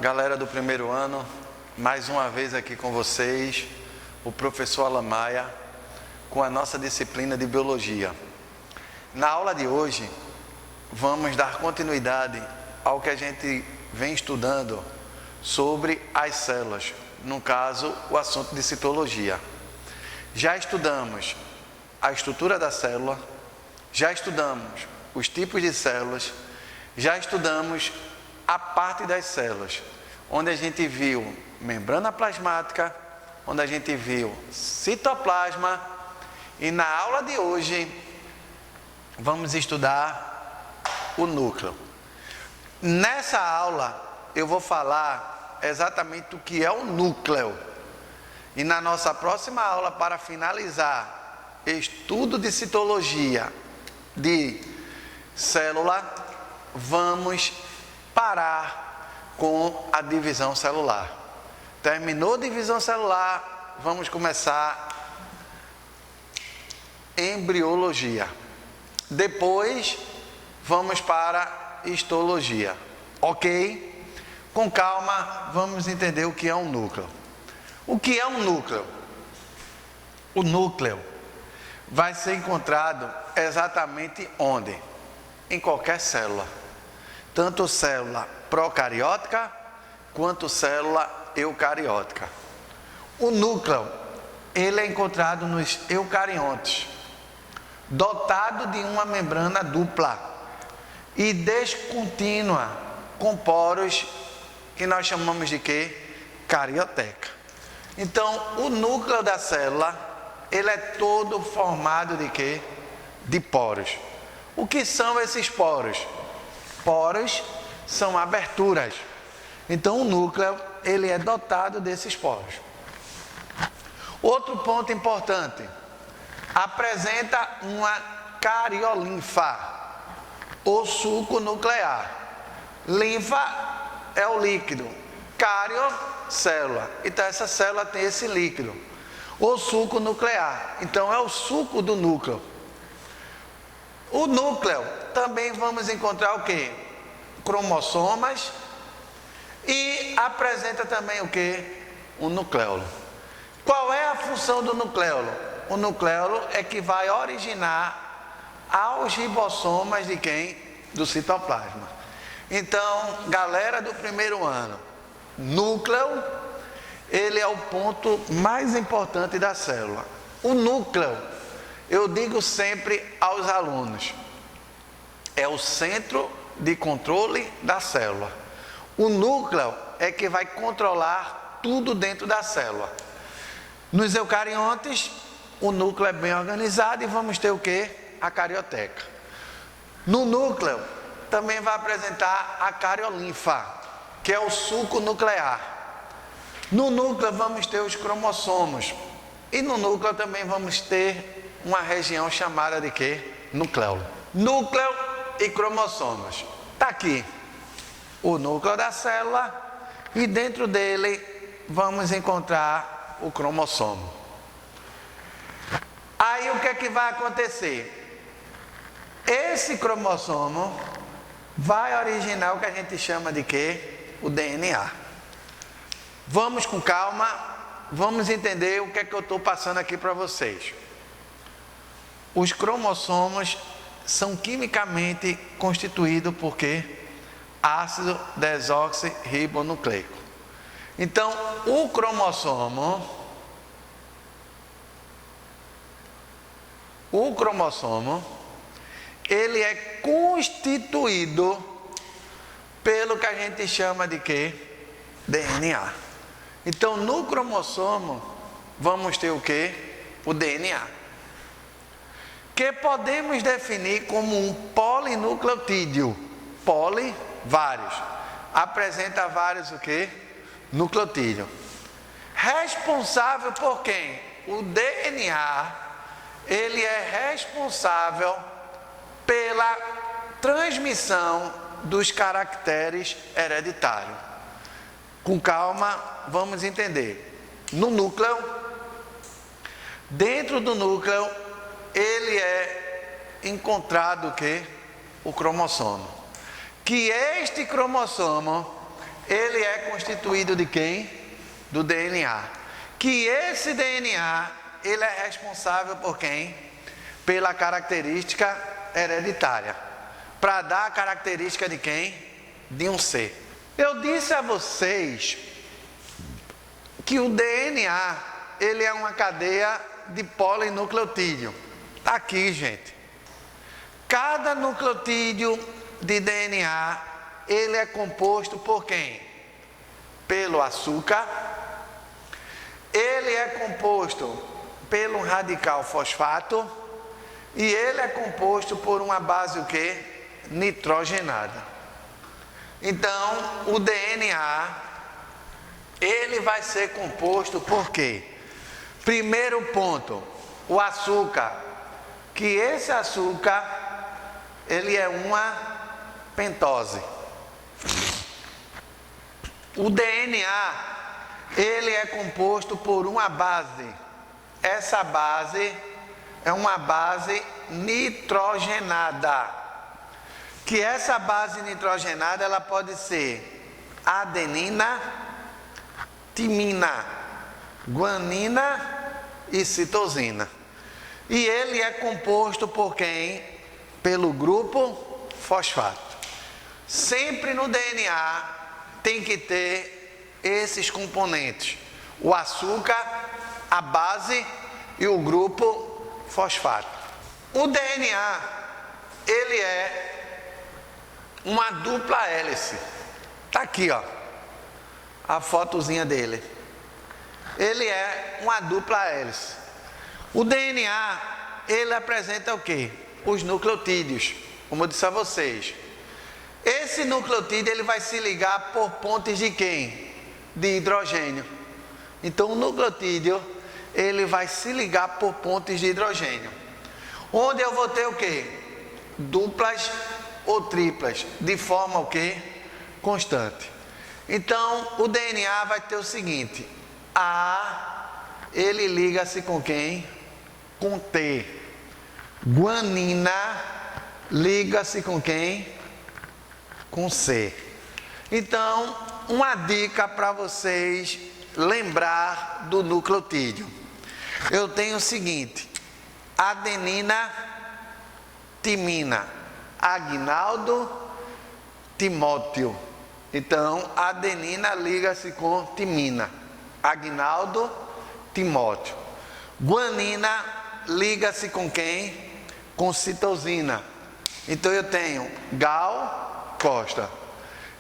galera do primeiro ano, mais uma vez aqui com vocês, o professor Alan Maia, com a nossa disciplina de Biologia. Na aula de hoje, vamos dar continuidade ao que a gente vem estudando sobre as células, no caso, o assunto de citologia. Já estudamos a estrutura da célula, já estudamos os tipos de células, já estudamos a parte das células, onde a gente viu membrana plasmática, onde a gente viu citoplasma, e na aula de hoje vamos estudar o núcleo. Nessa aula eu vou falar exatamente o que é o núcleo, e na nossa próxima aula, para finalizar estudo de citologia de célula, vamos parar com a divisão celular. Terminou a divisão celular, vamos começar embriologia. Depois vamos para histologia. Ok? Com calma, vamos entender o que é um núcleo. O que é um núcleo? O núcleo vai ser encontrado exatamente onde? Em qualquer célula. Tanto célula procariótica quanto célula eucariótica. O núcleo, ele é encontrado nos eucariontes, dotado de uma membrana dupla e descontínua, com poros que nós chamamos de quê? Carioteca. Então, o núcleo da célula, ele é todo formado de quê? De poros. O que são esses poros? Poros são aberturas. Então, o núcleo, ele é dotado desses poros. Outro ponto importante, apresenta uma cariolinfa, ou suco nuclear. Linfa é o líquido, cario, célula. Então, essa célula tem esse líquido, ou suco nuclear. Então, é o suco do núcleo. O núcleo, também vamos encontrar o quê? Cromossomas, e apresenta também o quê? O nucleolo. Qual é a função do nucleolo? O nucleolo é que vai originar aos ribossomas de quem? Do citoplasma. Então, galera do primeiro ano, núcleo, ele é o ponto mais importante da célula. O núcleo, eu digo sempre aos alunos, é o centro de controle da célula. O núcleo é que vai controlar tudo dentro da célula. Nos eucariontes, o núcleo é bem organizado e vamos ter o quê? A carioteca. No núcleo, também vai apresentar a cariolinfa, que é o suco nuclear. No núcleo vamos ter os cromossomos. E no núcleo também vamos ter uma região chamada de quê? Nucleolo. Núcleo e cromossomos. Está aqui o núcleo da célula e dentro dele vamos encontrar o cromossomo. Aí o que é que vai acontecer? Esse cromossomo vai originar o que a gente chama de quê? O DNA. Vamos com calma, vamos entender o que é que eu estou passando aqui para vocês. Os cromossomos são quimicamente constituídos por quê? Ácido desoxirribonucleico. Então, o cromossomo, ele é constituído pelo que a gente chama de quê? DNA. Então, no cromossomo, vamos ter o quê? O DNA. Que podemos definir como um polinucleotídeo. Poli, vários. Apresenta vários o quê? Nucleotídeo. Responsável por quem? O DNA, ele é responsável pela transmissão dos caracteres hereditários. Com calma, vamos entender. No núcleo, dentro do núcleo, ele é encontrado o quê? O cromossomo. Que este cromossomo ele é constituído de quem? Do DNA. Que esse DNA, ele é responsável por quem? Pela característica hereditária. Para dar a característica de quem? De um ser. Eu disse a vocês que o DNA, ele é uma cadeia de polinucleotídeo. Está aqui, gente. Cada nucleotídeo de DNA, ele é composto por quem? Pelo açúcar. Ele é composto pelo radical fosfato. E ele é composto por uma base o quê? Nitrogenada. Então, o DNA, ele vai ser composto por quê? Primeiro ponto, o açúcar. Que esse açúcar, ele é uma pentose. O DNA, ele é composto por uma base. Essa base é uma base nitrogenada. Que essa base nitrogenada, ela pode ser adenina, timina, guanina e citosina. E ele é composto por quem? Pelo grupo fosfato. Sempre no DNA tem que ter esses componentes: o açúcar, a base e o grupo fosfato. O DNA, ele é uma dupla hélice. Tá aqui, ó, a fotozinha dele. Ele é uma dupla hélice. O DNA, ele apresenta o quê? Os nucleotídeos, como eu disse a vocês. Esse nucleotídeo, ele vai se ligar por pontes de quem? De hidrogênio. Então, o nucleotídeo, ele vai se ligar por pontes de hidrogênio. Onde eu vou ter o quê? Duplas ou triplas, de forma o quê? Constante. Então, o DNA vai ter o seguinte: A, ele liga-se com quem? Com T. Guanina liga-se com quem? Com C. Então, uma dica para vocês lembrar do nucleotídeo. Eu tenho o seguinte: adenina, timina, Agnaldo, Timóteo. Então, adenina liga-se com timina, Agnaldo, Timóteo. Guanina liga-se com quem? Com citosina. Então, eu tenho Gal, Costa.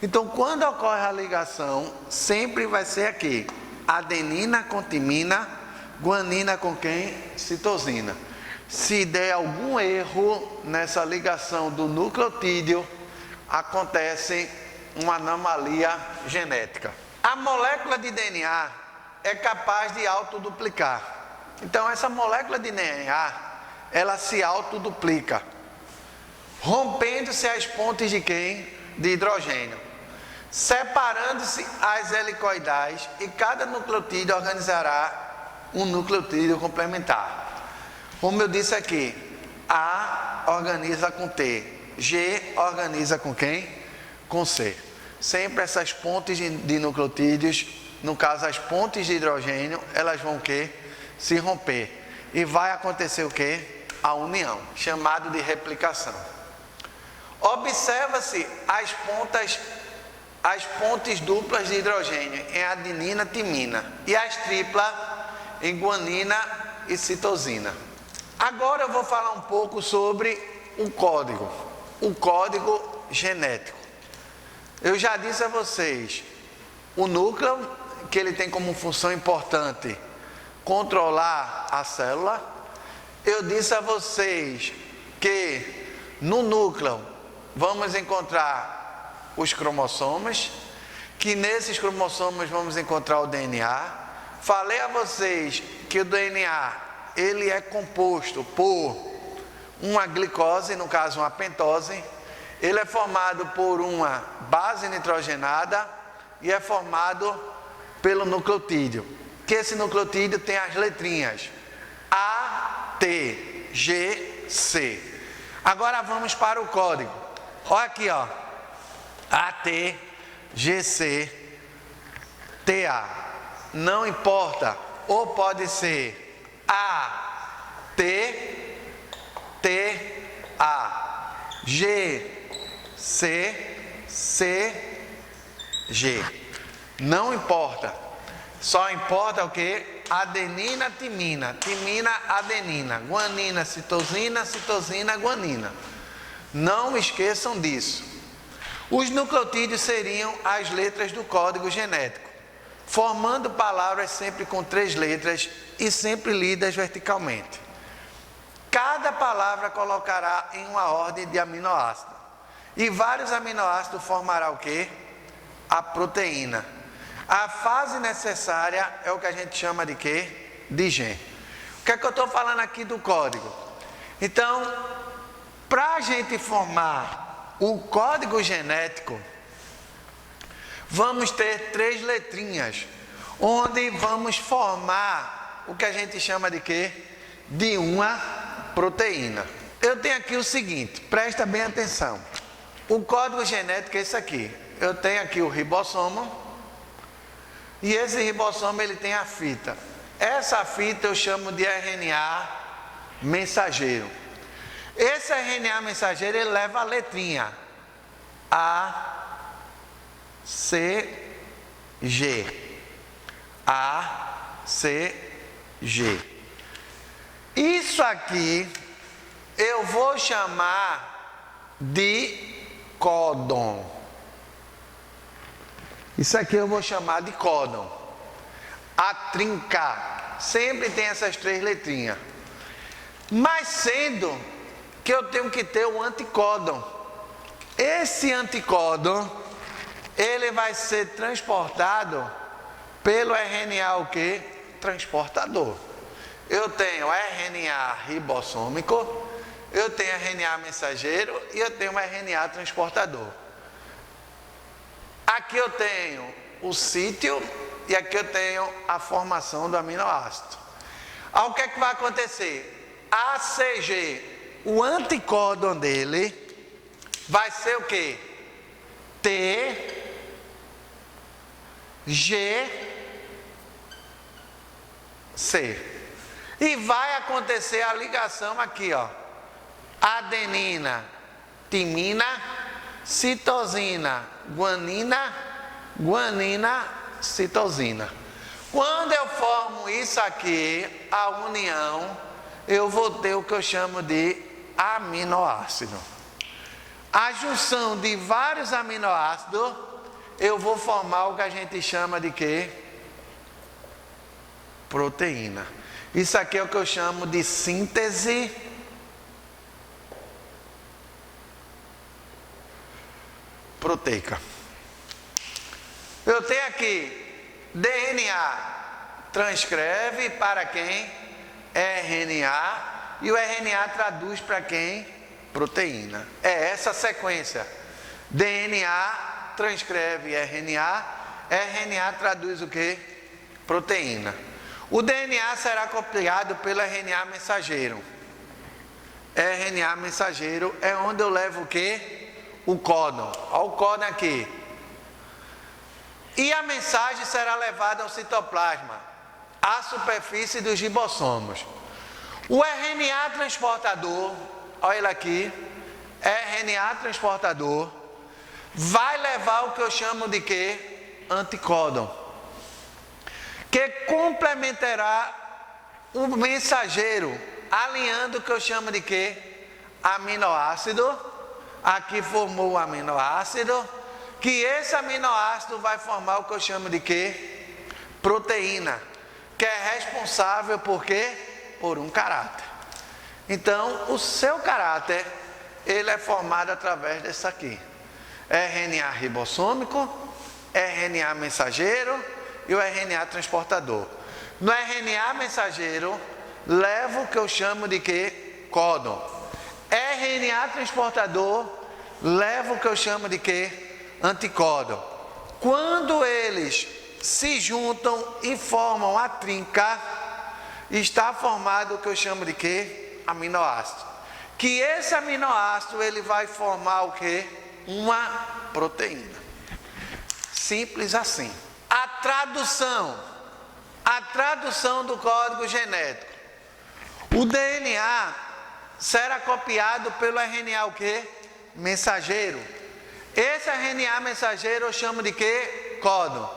Então, quando ocorre a ligação, sempre vai ser aqui: adenina com timina, guanina com quem? Citosina. Se der algum erro nessa ligação do nucleotídeo, acontece uma anomalia genética. A molécula de DNA é capaz de autoduplicar. Então, essa molécula de DNA, ela se autoduplica, rompendo-se as pontes de quem? De hidrogênio, separando-se as helicoidais, e cada nucleotídeo organizará um nucleotídeo complementar. Como eu disse aqui, A organiza com T, G organiza com quem? Com C. Sempre essas pontes de nucleotídeos, no caso as pontes de hidrogênio, elas vão o quê? Se romper. E vai acontecer o quê? A união, chamado de replicação. Observa-se as pontes duplas de hidrogênio em adenina, timina, e as triplas em guanina e citosina. Agora eu vou falar um pouco sobre o código genético. Eu já disse a vocês, o núcleo, que ele tem como função importante controlar a célula. Eu disse a vocês que no núcleo vamos encontrar os cromossomos, que nesses cromossomos vamos encontrar o DNA. Falei a vocês que o DNA, ele é composto por uma glicose, no caso uma pentose. Ele é formado por uma base nitrogenada e é formado pelo nucleotídeo. Que esse nucleotídeo tem as letrinhas A, T, G, C. Agora vamos para o código. Olha aqui, ó. A, T, G, C. TA. Não importa, ou pode ser AT, TA, GCG. Não importa. Só importa o que? Adenina, timina, timina, adenina, guanina, citosina, citosina, guanina. Não esqueçam disso. Os nucleotídeos seriam as letras do código genético, formando palavras sempre com 3 letras e sempre lidas verticalmente. Cada palavra colocará em uma ordem de aminoácido. E vários aminoácidos formará o que? A proteína. A fase necessária é o que a gente chama de quê? De gene. O que é que eu estou falando aqui do código? Então, para a gente formar o código genético, vamos ter 3 letrinhas, onde vamos formar o que a gente chama de quê? De uma proteína. Eu tenho aqui o seguinte, presta bem atenção. O código genético é esse aqui. Eu tenho aqui o ribossomo, e esse ribossomo ele tem a fita. Essa fita eu chamo de RNA mensageiro. Esse RNA mensageiro ele leva a letrinha A, C, G. A, C, G. Isso aqui eu vou chamar de códon. Isso aqui eu vou chamar de códon. A trinca sempre tem essas 3 letrinhas. Mas sendo que eu tenho que ter o anticódon. Esse anticódon, ele vai ser transportado pelo RNA o quê? Transportador. Eu tenho RNA ribossômico, eu tenho RNA mensageiro e eu tenho um RNA transportador. Aqui eu tenho o sítio e aqui eu tenho a formação do aminoácido. O que é que vai acontecer? ACG, o anticódon dele, vai ser o quê? T, G, C. E vai acontecer a ligação aqui, ó. Adenina, timina, citosina, guanina, guanina, citosina. Quando eu formo isso aqui, a união, eu vou ter o que eu chamo de aminoácido. A junção de vários aminoácidos, eu vou formar o que a gente chama de quê? Proteína. Isso aqui é o que eu chamo de síntese proteica. Eu tenho aqui DNA, transcreve para quem? RNA, e o RNA traduz para quem? Proteína. É essa a sequência. DNA transcreve RNA, RNA traduz o que? Proteína. O DNA será copiado pelo RNA mensageiro. RNA mensageiro é onde eu levo o que? O códon. Olha o códon aqui. E a mensagem será levada ao citoplasma, à superfície dos ribossomos. O RNA transportador, olha ele aqui, RNA transportador, vai levar o que eu chamo de quê? Anticódon, que complementará o mensageiro, alinhando o que eu chamo de quê? Aminoácido. Aqui formou o aminoácido, que esse aminoácido vai formar o que eu chamo de quê? Proteína, que é responsável por quê? Por um caráter. Então, o seu caráter, ele é formado através desse aqui. RNA ribossômico, RNA mensageiro e o RNA transportador. No RNA mensageiro, leva o que eu chamo de quê? Códon. RNA transportador, leva o que eu chamo de quê? Anticódon. Quando eles se juntam e formam a trinca, está formado o que eu chamo de quê? Aminoácido. Que esse aminoácido ele vai formar o quê? Uma proteína. Simples assim. A A tradução do código genético. O DNA será copiado pelo RNA o quê? Mensageiro. Esse RNA mensageiro eu chamo de quê? Códon.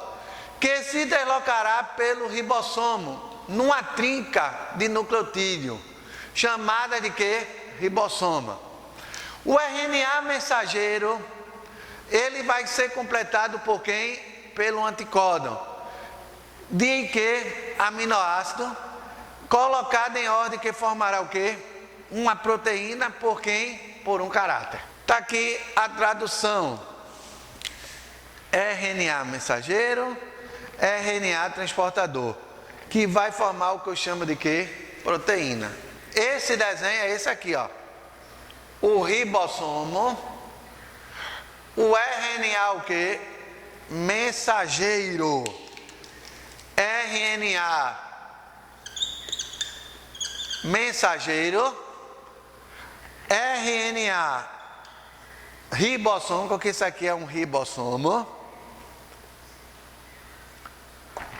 Que se deslocará pelo ribossomo, numa trinca de nucleotídeo, chamada de quê? Ribossoma. O RNA mensageiro, ele vai ser completado por quem? Pelo anticódon. De que aminoácido, colocado em ordem que formará o quê? Uma proteína por quem? Por um caráter. Está aqui a tradução. RNA mensageiro, RNA transportador, que vai formar o que eu chamo de quê? Proteína. Esse desenho é esse aqui, ó. O ribossomo, o RNA o quê? Mensageiro. RNA mensageiro, RNA ribossomo, porque isso aqui é um ribossomo.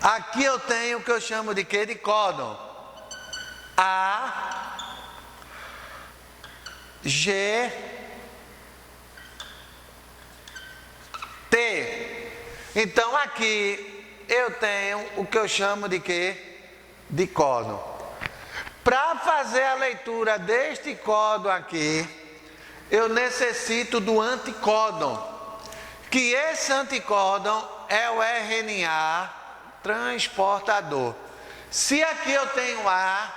Aqui eu tenho o que eu chamo de quê? De códon. A, G, T. Então aqui eu tenho o que eu chamo de quê? De códon. Para fazer a leitura deste códon aqui, eu necessito do anticódon. Que esse anticódon é o RNA transportador. Se aqui eu tenho A,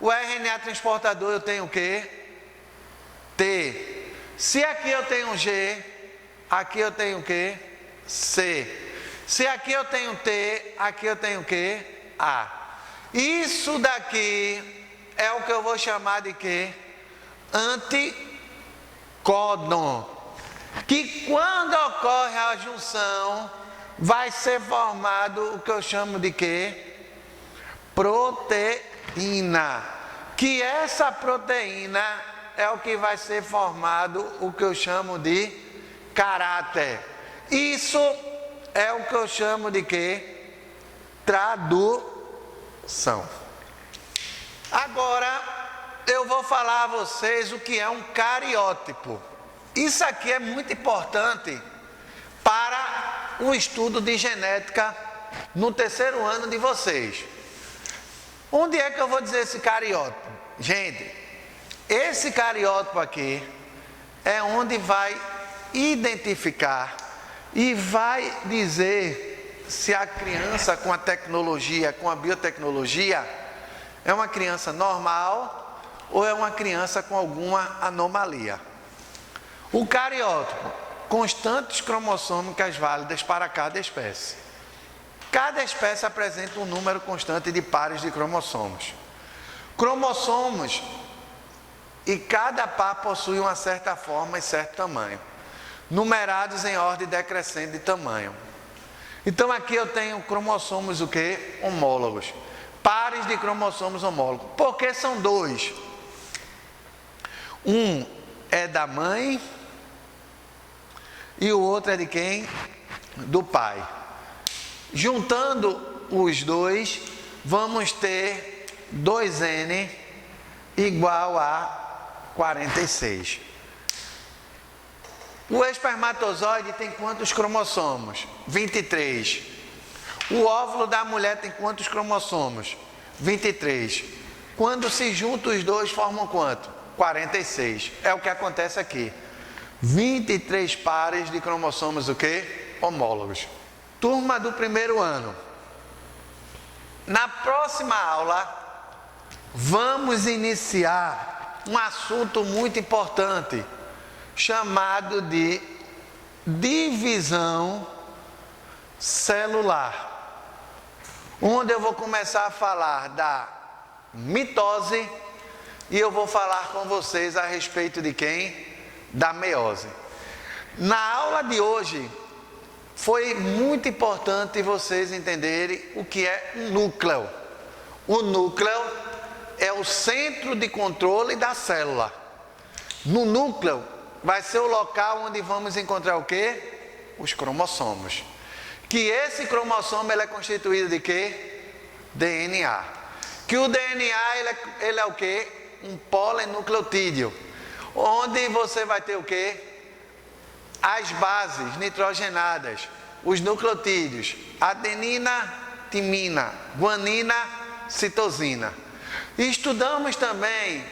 o RNA transportador eu tenho o quê? T. Se aqui eu tenho G, aqui eu tenho o quê? C. Se aqui eu tenho T, aqui eu tenho o quê? A. Isso daqui é o que eu vou chamar de quê? Anticódon. Que quando ocorre a junção, vai ser formado o que eu chamo de quê? Proteína. Que essa proteína é o que vai ser formado o que eu chamo de caráter. Isso é o que eu chamo de quê? Tradução. Agora eu vou falar a vocês o que é um cariótipo. Isso aqui é muito importante para o estudo de genética no terceiro ano de vocês. Onde é que eu vou dizer esse cariótipo? Gente, esse cariótipo aqui é onde vai identificar e vai dizer se a criança com a tecnologia, com a biotecnologia, é uma criança normal ou é uma criança com alguma anomalia. O cariótipo, constantes cromossômicas válidas para cada espécie. Cada espécie apresenta um número constante de pares de cromossomos. Cromossomos, e cada par possui uma certa forma e certo tamanho, numerados em ordem decrescente de tamanho. Então aqui eu tenho cromossomos o quê? Homólogos. Pares de cromossomos homólogos. Por que são dois? Um é da mãe e o outro é de quem? Do pai. Juntando os dois, vamos ter 2N igual a 46. O espermatozoide tem quantos cromossomos? 23. O óvulo da mulher tem quantos cromossomos? 23. Quando se juntam os dois, formam quanto? 46. É o que acontece aqui. 23 pares de cromossomos o quê? Homólogos. Turma do primeiro ano. Na próxima aula, vamos iniciar um assunto muito importante, chamado de divisão celular, onde eu vou começar a falar da mitose e eu vou falar com vocês a respeito de quem? Da meiose. Na aula de hoje, foi muito importante vocês entenderem o que é um núcleo. O núcleo é o centro de controle da célula. No núcleo vai ser o local onde vamos encontrar o quê? Os cromossomos. que esse cromossomo ele é constituído de quê? DNA. Que o DNA ele é o quê? Um polinucleotídeo, onde você vai ter o quê? As bases nitrogenadas, os nucleotídeos, adenina, timina, guanina, citosina. E estudamos também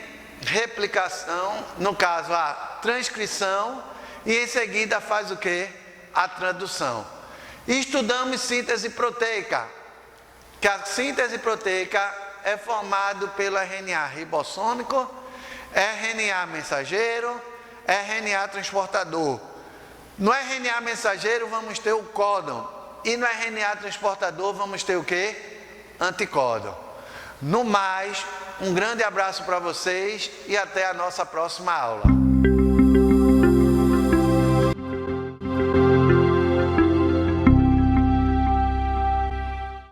replicação, no caso a transcrição, e em seguida faz o quê? A tradução. E estudamos síntese proteica, que a síntese proteica é formado pelo RNA ribossômico, RNA mensageiro, RNA transportador. No RNA mensageiro vamos ter o códon, e no RNA transportador vamos ter o quê? Anticódon. No mais, um grande abraço para vocês e até a nossa próxima aula.